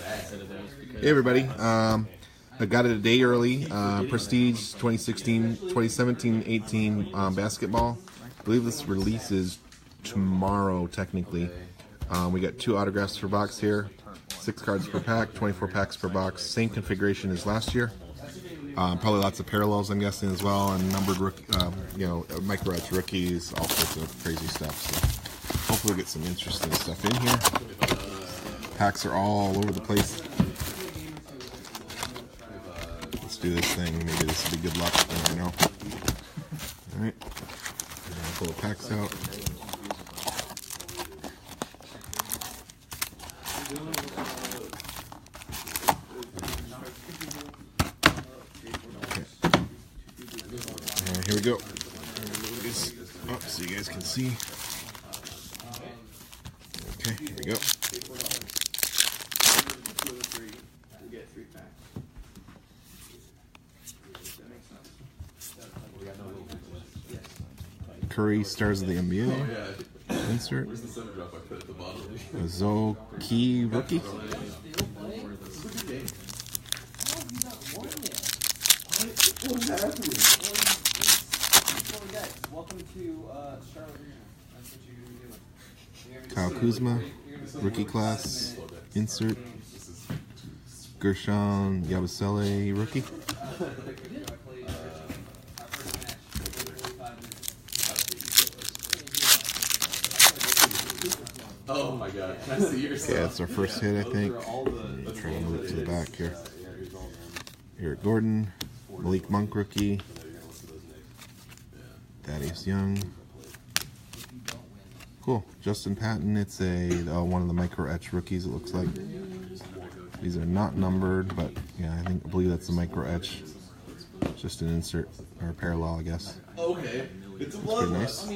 Hey everybody, I got it a day early. Prestige 2017-18 basketball. I believe this release is tomorrow technically. We got 2 autographs per box here, 6 cards per pack, 24 packs per box. Same configuration as last year. Probably lots of parallels, I'm guessing, as well, and numbered micro etch rookies, all sorts of crazy stuff. So hopefully we'll get some interesting stuff in here. Packs are all over the place. Let's do this thing. Maybe this will be good luck. I don't know. All right. Pull the packs out. Okay. Here we go. Up so you guys can see. Okay, here we go. Curry Stars of the NBA. Insert. Zoki rookie. Kyle Kuzma, rookie class. Insert. Gershon Yabusele, rookie. Oh my god, can I see your stuff? Okay, that's our first hit, I think. Try to move it to the back here. Eric Gordon, Malik Monk rookie. Thaddeus Young. Cool. Justin Patton, it's one of the micro etch rookies, it looks like. These are not numbered, but yeah, I believe that's a micro etch. Just an insert or a parallel, I guess. Okay. It's a pretty nice.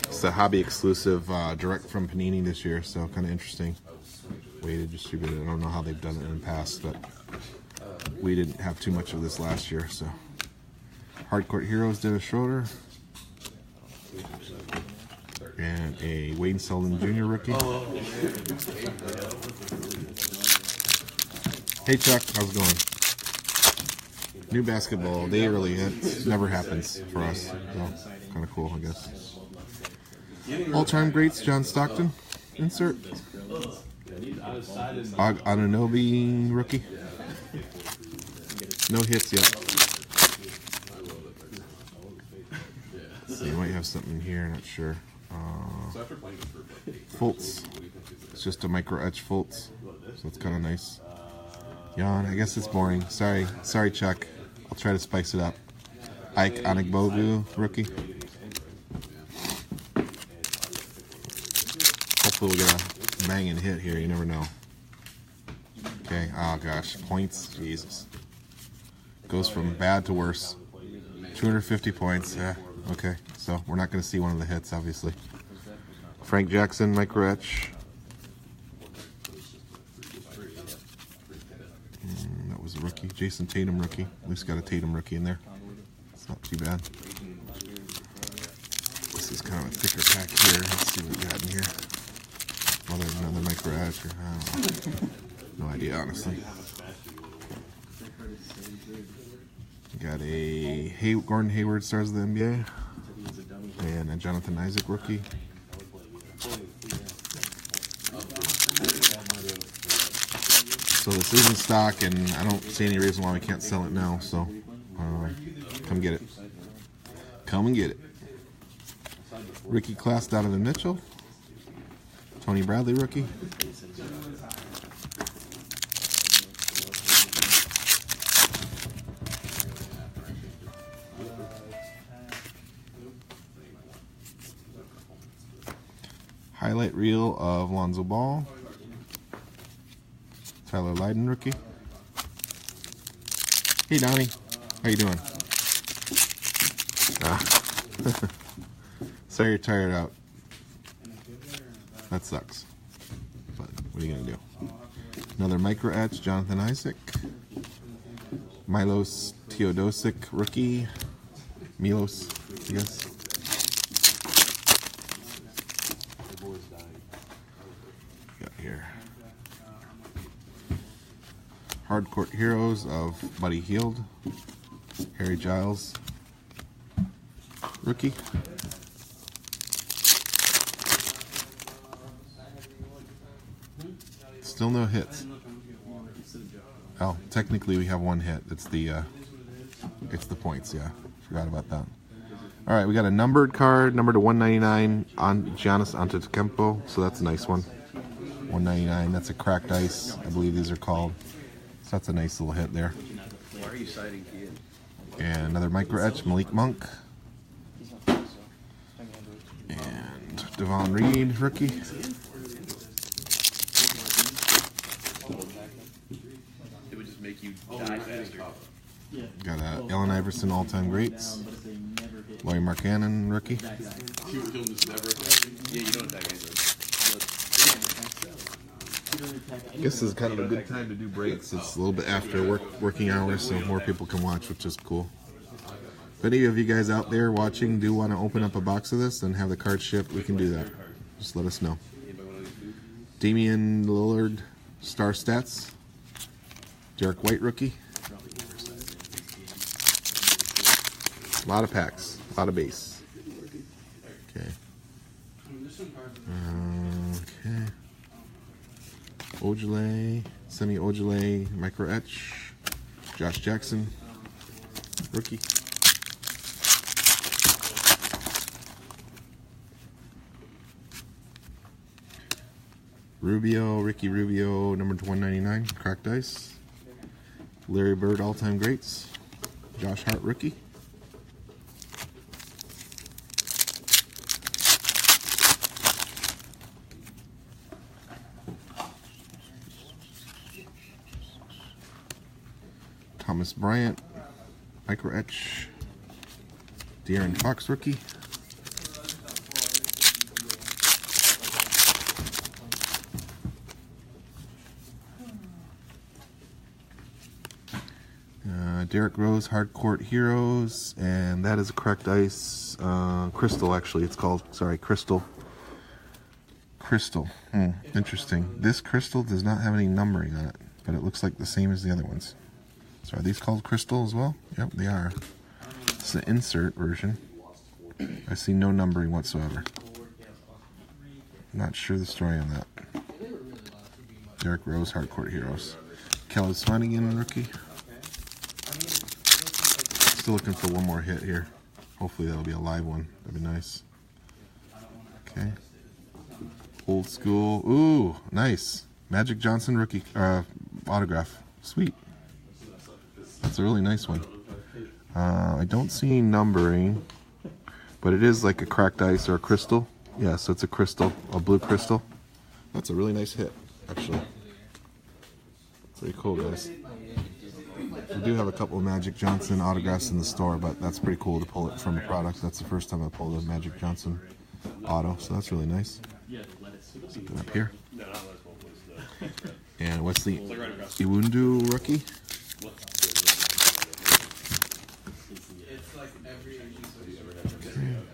It's a hobby exclusive, direct from Panini this year, so kind of interesting way to distribute it. I don't know how they've done it in the past, but we didn't have too much of this last year. So, Hardcourt Heroes, Dennis Schroeder, and a Wade Sullivan Jr. rookie. Hey Chuck, how's it going? New basketball, day early. That never happens for us. So, kind of cool, I guess. All-time greats, John Stockton. Insert. Anunoby rookie. No hits yet. So you might have something here, not sure. Fultz. It's just a micro etch Fultz, so it's kind of nice. Jan, I guess it's boring. Sorry, Chuck. I'll try to spice it up. Ike Anigbogu rookie. Hopefully we'll get a banging hit here. You never know. Okay. Oh gosh, points. Jesus. Goes from bad to worse. 250 points. Yeah. Okay. So we're not going to see one of the hits, obviously. Frank Jackson, micro etch. That was a rookie. Jason Tatum rookie. At least got a Tatum rookie in there. It's not too bad. This is kind of a thicker pack here. Let's see what we got in here. Another micro etch. I don't know. No idea, honestly. Got a Gordon Hayward, Stars of the NBA, and a Jonathan Isaac rookie. So this is in stock, and I don't see any reason why we can't sell it now. So come get it. Come and get it. Rookie class, Donovan Mitchell. Tony Bradley rookie. Highlight reel of Lonzo Ball. Tyler Lydon rookie. Hey Donnie, how you doing? Sorry you're tired out. That sucks. But what are you gonna do? Another micro etch, Jonathan Isaac. Milos Teodosic rookie. Milos, I guess. here? Hardcourt Heroes of Buddy Hield, Harry Giles, rookie. Still no hits. Oh, technically we have one hit. It's the points. Yeah, forgot about that. All right, we got a numbered card, number to 199 on Giannis Antetokounmpo. So that's a nice one. 199. That's a cracked ice, I believe these are called. So that's a nice little hit there. Why are you citing kid? And another micro etch, Malik Monk. And Devon Reed, rookie. It would just make you die faster. Got Allen Iverson all-time greats. Laurie Markkanen, rookie. Yeah, you don't attack anything. I guess this is kind of a good time to do breaks. It's a little bit after working hours, so more people can watch, which is cool. If any of you guys out there watching do want to open up a box of this and have the card shipped, we can do that. Just let us know. Damian Lillard, star stats. Derek White, rookie. A lot of packs, a lot of base. Okay. Okay. Ojale, Semi Ojale, micro etch. Josh Jackson, rookie. Rubio, Ricky Rubio, number 199, cracked ice. Larry Bird, all-time greats. Josh Hart, rookie. Thomas Bryant, micro etch. De'Aaron Fox, rookie. Derrick Rose, Hardcourt Heroes, and that is a cracked ice. Crystal, actually, it's called. Sorry, Crystal. Crystal. Interesting. This crystal does not have any numbering on it, but it looks like the same as the other ones. So are these called Crystal as well? Yep, they are. It's the insert version. I see no numbering whatsoever. Not sure the story on that. Derrick Rose, Hardcourt Heroes. Kelly Swanigan, rookie. Still looking for one more hit here. Hopefully that'll be a live one. That'd be nice. Okay. Old school. Ooh, nice. Magic Johnson rookie autograph. Sweet. That's a really nice one. I don't see numbering, but it is like a cracked ice or a crystal. Yeah, so it's a crystal, a blue crystal. That's a really nice hit, actually. Pretty cool, guys. We do have a couple of Magic Johnson autographs in the store, but that's pretty cool to pull it from a product. That's the first time I pulled a Magic Johnson auto, so that's really nice. Something up here. And Wesley Iwundu, rookie.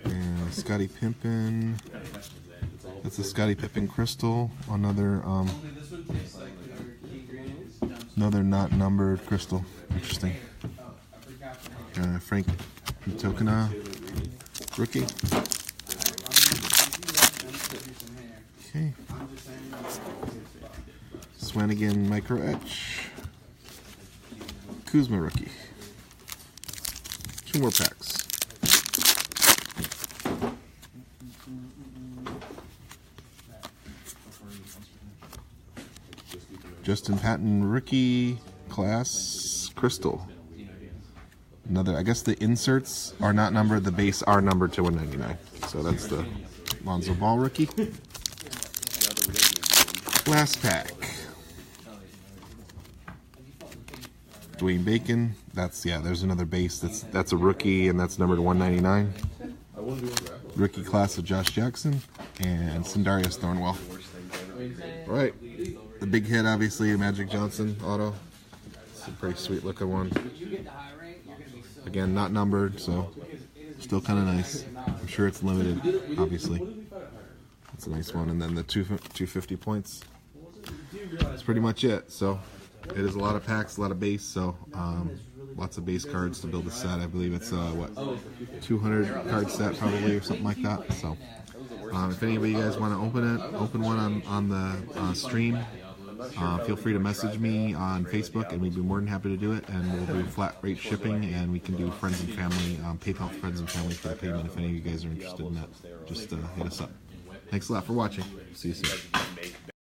And Scottie Pippen. That's a Scottie Pippen crystal. Another not numbered crystal. Interesting. Frank Tokena, rookie. Okay. Swanigan micro etch. Kuzma rookie. 2 more packs. Justin Patton rookie class crystal. Another, I guess the inserts are not numbered, the base are numbered to 199. So that's the Lonzo Ball rookie. Last pack. Dwayne Bacon. That's, yeah, there's another base. That's a rookie, and that's numbered 199. Rookie class of Josh Jackson and Sindarius Thornwell. All right. The big hit, obviously, Magic Johnson auto. It's a pretty sweet looking one. Again, not numbered, so still kind of nice. I'm sure it's limited, obviously. It's a nice one. And then the 250 points. that's pretty much it. So it is a lot of packs, a lot of base. So lots of base cards to build a set. I believe it's what 200 card set probably or something like that. So if any of you guys want to open one on the stream. Feel free to message me on Facebook, and we'd be more than happy to do it. And we'll do flat rate shipping, and we can do friends and family, PayPal for friends and family for the payment. If any of you guys are interested in that, just hit us up. Thanks a lot for watching. See you soon.